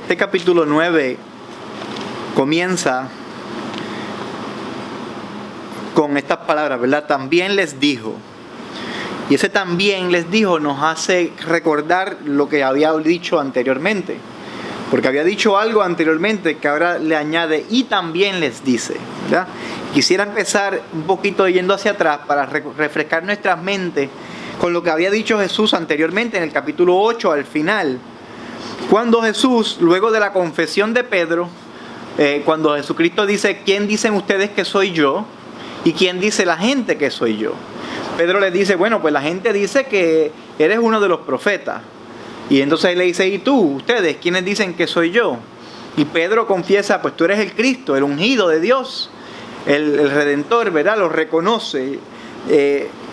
Este capítulo 9 comienza con estas palabras, ¿verdad? También les dijo. Y ese también les dijo nos hace recordar lo que había dicho anteriormente. Porque había dicho algo anteriormente que ahora le añade y también les dice, ¿verdad? Quisiera empezar un poquito yendo hacia atrás para refrescar nuestras mentes con lo que había dicho Jesús anteriormente en el capítulo 8 al final. Cuando Jesús, luego de la confesión de Pedro, cuando Jesucristo dice, ¿quién dicen ustedes que soy yo? ¿Y quién dice la gente que soy yo? Pedro le dice, bueno, pues la gente dice que eres uno de los profetas. Y entonces él le dice, ¿y tú? ¿Ustedes? ¿Quiénes dicen que soy yo? Y Pedro confiesa, pues tú eres el Cristo, el ungido de Dios, el Redentor, ¿verdad? Lo reconoce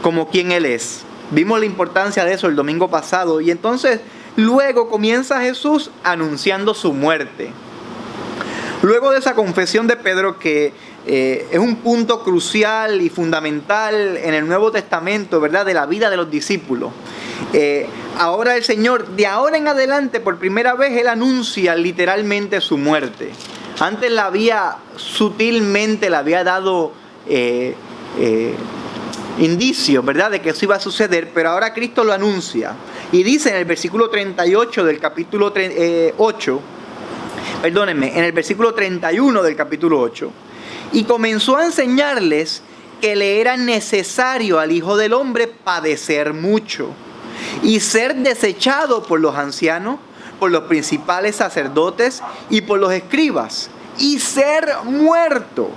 como quien Él es. Vimos la importancia de eso el domingo pasado. Y entonces luego comienza Jesús anunciando su muerte. Luego de esa confesión de Pedro que es un punto crucial y fundamental en el Nuevo Testamento, ¿verdad? De la vida de los discípulos. Ahora el Señor, de ahora en adelante, por primera vez, Él anuncia literalmente su muerte. Antes sutilmente le había dado indicios, ¿verdad? De que eso iba a suceder, pero ahora Cristo lo anuncia. Y dice en el versículo 38 del capítulo 8, perdónenme, en el versículo 31 del capítulo 8, y comenzó a enseñarles que le era necesario al Hijo del Hombre padecer mucho y ser desechado por los ancianos, por los principales sacerdotes y por los escribas, y ser muerto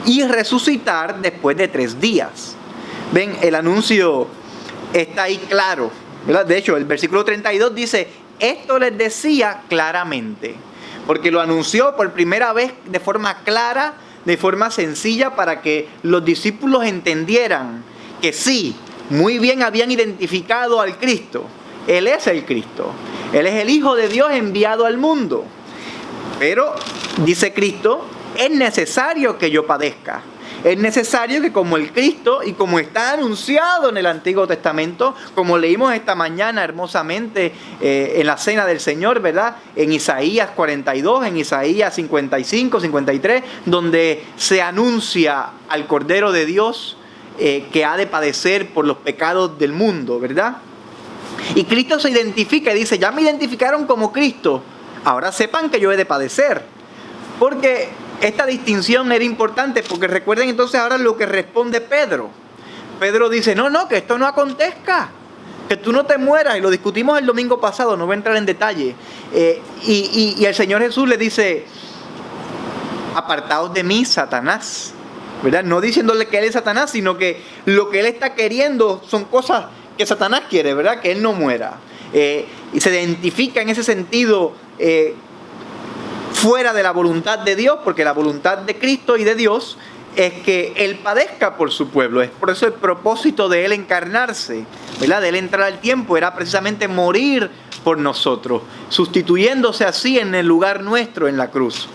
y resucitar después de 3 días. Ven, el anuncio está ahí claro, ¿verdad? De hecho, el versículo 32 dice, esto les decía claramente, porque lo anunció por primera vez de forma clara, de forma sencilla, para que los discípulos entendieran que sí, muy bien habían identificado al Cristo. Él es el Cristo. Él es el Hijo de Dios enviado al mundo. Pero, dice Cristo, es necesario que yo padezca. Es necesario que como el Cristo y como está anunciado en el Antiguo Testamento, como leímos esta mañana hermosamente en la Cena del Señor, ¿verdad? En Isaías 42, en Isaías 55, 53, donde se anuncia al Cordero de Dios que ha de padecer por los pecados del mundo, ¿verdad? Y Cristo se identifica y dice, ya me identificaron como Cristo, ahora sepan que yo he de padecer. Porque esta distinción era importante, porque recuerden entonces ahora lo que responde Pedro. Pedro dice, no, que esto no acontezca, que tú no te mueras, y lo discutimos el domingo pasado, no voy a entrar en detalle. Y el Señor Jesús le dice, apartaos de mí, Satanás, ¿verdad? No diciéndole que él es Satanás, sino que lo que él está queriendo son cosas que Satanás quiere, ¿verdad? Que él no muera. Y se identifica en ese sentido fuera de la voluntad de Dios, porque la voluntad de Cristo y de Dios es que Él padezca por su pueblo. Es por eso el propósito de Él encarnarse, ¿verdad? De Él entrar al tiempo era precisamente morir por nosotros, sustituyéndose así en el lugar nuestro en la cruz.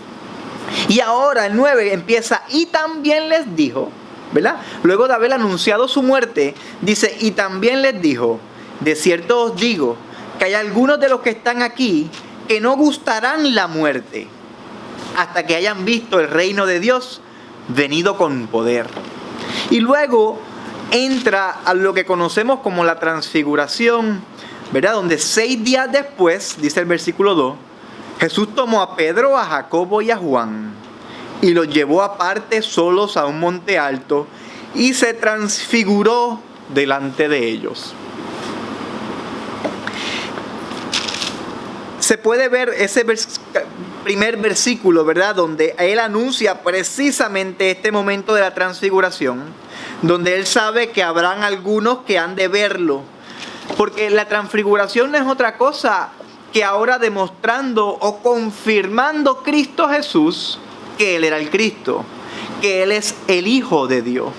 Y ahora el 9 empieza, y también les dijo, ¿verdad? Luego de haber anunciado su muerte, dice, y también les dijo, de cierto os digo, que hay algunos de los que están aquí que no gustarán la muerte hasta que hayan visto el reino de Dios venido con poder. Y luego entra a lo que conocemos como la transfiguración, ¿verdad? Donde 6 días después, dice el versículo 2, Jesús tomó a Pedro, a Jacobo y a Juan y los llevó aparte solos a un monte alto y se transfiguró delante de ellos. Se puede ver ese primer versículo, ¿verdad? Donde él anuncia precisamente este momento de la transfiguración, donde él sabe que habrán algunos que han de verlo. Porque la transfiguración no es otra cosa que ahora demostrando o confirmando Cristo Jesús que Él era el Cristo, que Él es el Hijo de Dios.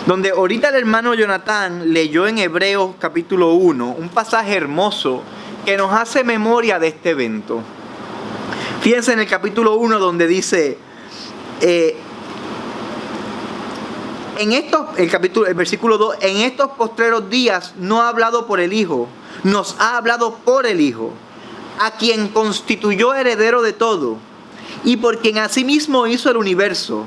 Donde ahorita el hermano Jonathan leyó en Hebreos capítulo 1 un pasaje hermoso que nos hace memoria de este evento. Fíjense en el capítulo 1 donde dice, el versículo 2, en estos postreros días no ha hablado por el Hijo, nos ha hablado por el Hijo, a quien constituyó heredero de todo, y por quien asimismo hizo el universo,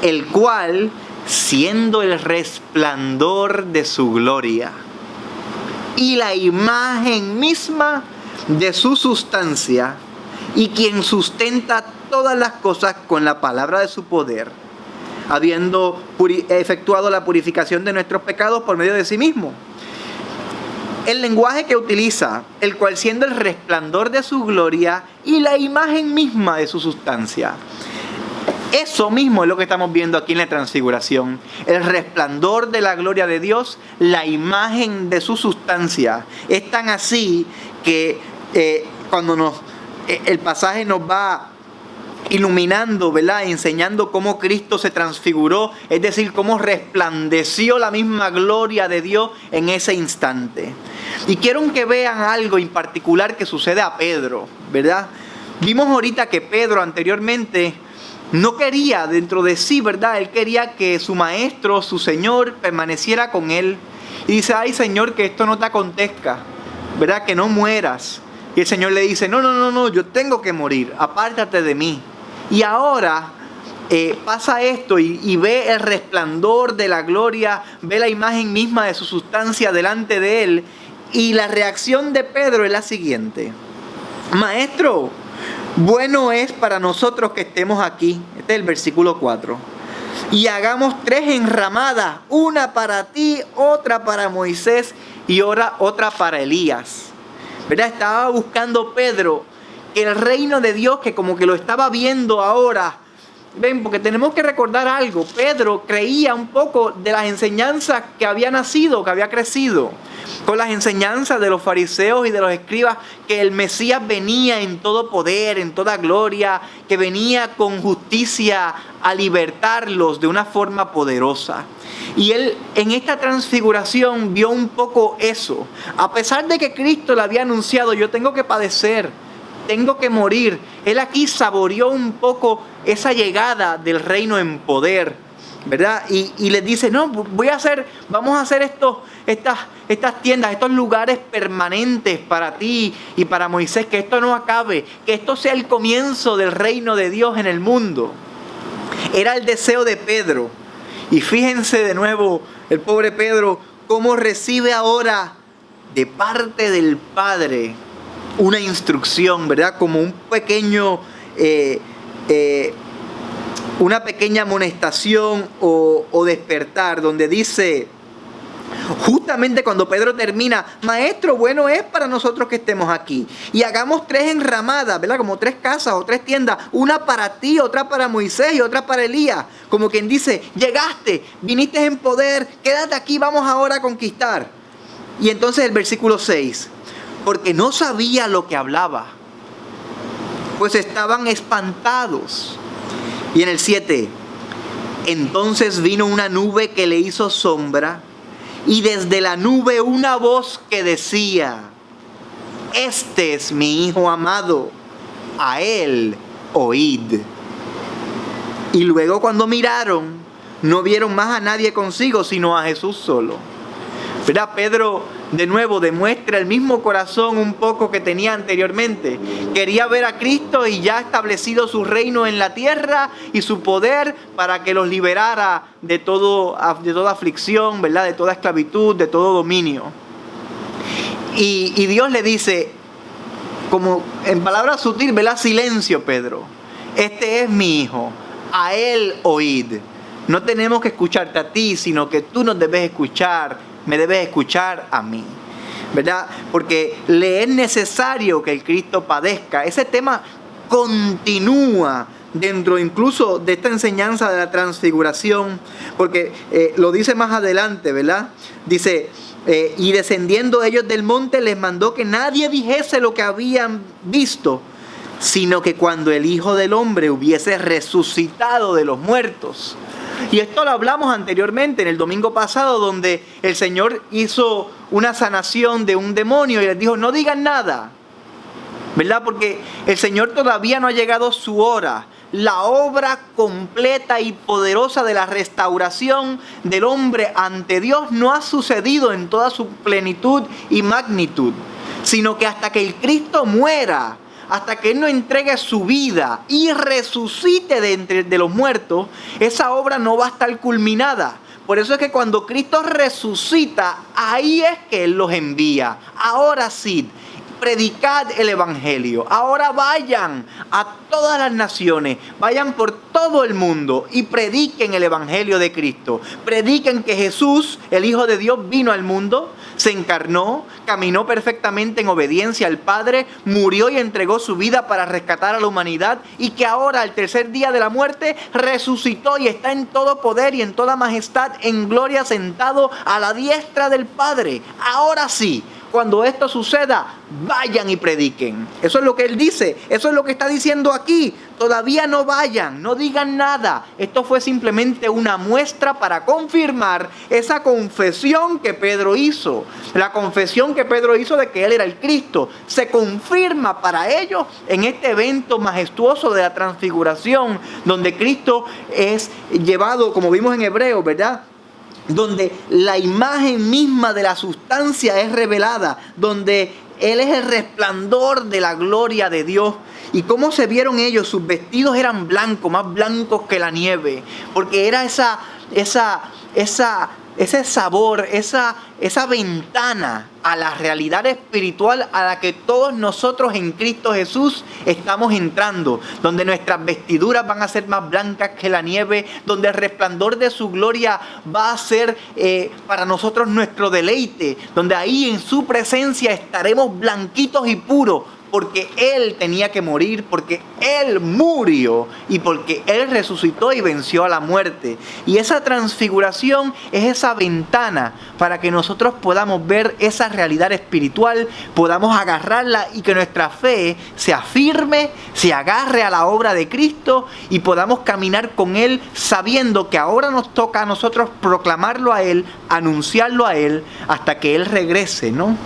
el cual, siendo el resplandor de su gloria y la imagen misma de su sustancia, y quien sustenta todas las cosas con la palabra de su poder, habiendo efectuado la purificación de nuestros pecados por medio de sí mismo. El lenguaje que utiliza, el cual siendo el resplandor de su gloria y la imagen misma de su sustancia. Eso mismo es lo que estamos viendo aquí en la transfiguración. El resplandor de la gloria de Dios, la imagen de su sustancia. Es tan así que cuando el pasaje nos va iluminando, ¿verdad? Enseñando cómo Cristo se transfiguró, es decir, cómo resplandeció la misma gloria de Dios en ese instante. Y quiero que vean algo en particular que sucede a Pedro, ¿verdad? Vimos ahorita que Pedro anteriormente no quería dentro de sí, ¿verdad? Él quería que su maestro, su Señor, permaneciera con él. Y dice, ay Señor, que esto no te acontezca, ¿verdad? Que no mueras. Y el Señor le dice, no, yo tengo que morir, apártate de mí. Y ahora pasa esto y ve el resplandor de la gloria, ve la imagen misma de su sustancia delante de él. Y la reacción de Pedro es la siguiente: Maestro, bueno es para nosotros que estemos aquí. Este es el versículo 4. Y hagamos 3 enramadas, una para ti, otra para Moisés y otra para Elías. ¿Verdad? Estaba buscando Pedro que el reino de Dios, que como que lo estaba viendo ahora. Ven, porque tenemos que recordar algo. Pedro creía un poco de las enseñanzas que había nacido, que había crecido, con las enseñanzas de los fariseos y de los escribas, que el Mesías venía en todo poder, en toda gloria, que venía con justicia a libertarlos de una forma poderosa. Y él en esta transfiguración vio un poco eso. A pesar de que Cristo le había anunciado, yo tengo que padecer, tengo que morir, él aquí saboreó un poco esa llegada del reino en poder, ¿verdad? Y les dice, no, vamos a hacer estas tiendas, estos lugares permanentes para ti y para Moisés, que esto no acabe, que esto sea el comienzo del reino de Dios en el mundo. Era el deseo de Pedro. Y fíjense de nuevo, el pobre Pedro, cómo recibe ahora de parte del Padre una instrucción, ¿verdad? Como un pequeño, una pequeña amonestación o despertar, donde dice, justamente cuando Pedro termina, Maestro, bueno es para nosotros que estemos aquí. Y hagamos 3 enramadas, ¿verdad? Como 3 casas o 3 tiendas, una para ti, otra para Moisés y otra para Elías. Como quien dice, llegaste, viniste en poder, quédate aquí, vamos ahora a conquistar. Y entonces el versículo 6, porque no sabía lo que hablaba, pues estaban espantados. Y en el 7, entonces vino una nube que le hizo sombra, y desde la nube una voz que decía, este es mi Hijo amado, a él oíd. Y luego cuando miraron, no vieron más a nadie consigo, sino a Jesús solo. ¿Verdad? Pedro de nuevo demuestra el mismo corazón un poco que tenía anteriormente. Quería ver a Cristo y ya establecido su reino en la tierra y su poder para que los liberara de toda aflicción, ¿verdad? De toda esclavitud, de todo dominio. Y Dios le dice, como en palabras sutiles, ¿verdad? Silencio, Pedro. Este es mi Hijo, a él oíd. No tenemos que escucharte a ti, sino que tú nos debes escuchar, me debes escuchar a mí, ¿verdad? Porque le es necesario que el Cristo padezca. Ese tema continúa dentro incluso de esta enseñanza de la transfiguración, porque lo dice más adelante, ¿verdad? Dice, y descendiendo ellos del monte les mandó que nadie dijese lo que habían visto, sino que cuando el Hijo del Hombre hubiese resucitado de los muertos. Y esto lo hablamos anteriormente en el domingo pasado, donde el Señor hizo una sanación de un demonio y les dijo, no digan nada, ¿verdad? Porque el Señor todavía no ha llegado su hora. La obra completa y poderosa de la restauración del hombre ante Dios no ha sucedido en toda su plenitud y magnitud. sino que hasta que el Cristo muera, hasta que Él no entregue su vida y resucite de los muertos, esa obra no va a estar culminada. Por eso es que cuando Cristo resucita, ahí es que Él los envía. Ahora sí, predicad el Evangelio. Ahora vayan a todas las naciones, vayan por todo el mundo y prediquen el Evangelio de Cristo. Prediquen que Jesús, el Hijo de Dios, vino al mundo, se encarnó, caminó perfectamente en obediencia al Padre, murió y entregó su vida para rescatar a la humanidad, y que ahora, al tercer día de la muerte, resucitó y está en todo poder y en toda majestad, en gloria, sentado a la diestra del Padre. Ahora sí, cuando esto suceda, vayan y prediquen. Eso es lo que Él dice. Eso es lo que está diciendo aquí. Todavía no vayan, no digan nada. Esto fue simplemente una muestra para confirmar esa confesión que Pedro hizo. La confesión que Pedro hizo de que Él era el Cristo se confirma para ellos en este evento majestuoso de la transfiguración, donde Cristo es llevado, como vimos en Hebreos, ¿verdad?, donde la imagen misma de la sustancia es revelada, donde Él es el resplandor de la gloria de Dios. ¿Y cómo se vieron ellos? Sus vestidos eran blancos, más blancos que la nieve, porque era ese sabor, esa ventana a la realidad espiritual a la que todos nosotros en Cristo Jesús estamos entrando, donde nuestras vestiduras van a ser más blancas que la nieve, donde el resplandor de su gloria va a ser para nosotros nuestro deleite, donde ahí en su presencia estaremos blanquitos y puros, porque Él tenía que morir, porque Él murió y porque Él resucitó y venció a la muerte. Y esa transfiguración es esa ventana para que nosotros podamos ver esa realidad espiritual, podamos agarrarla y que nuestra fe se afirme, se agarre a la obra de Cristo y podamos caminar con Él sabiendo que ahora nos toca a nosotros proclamarlo a Él, anunciarlo a Él hasta que Él regrese, ¿no?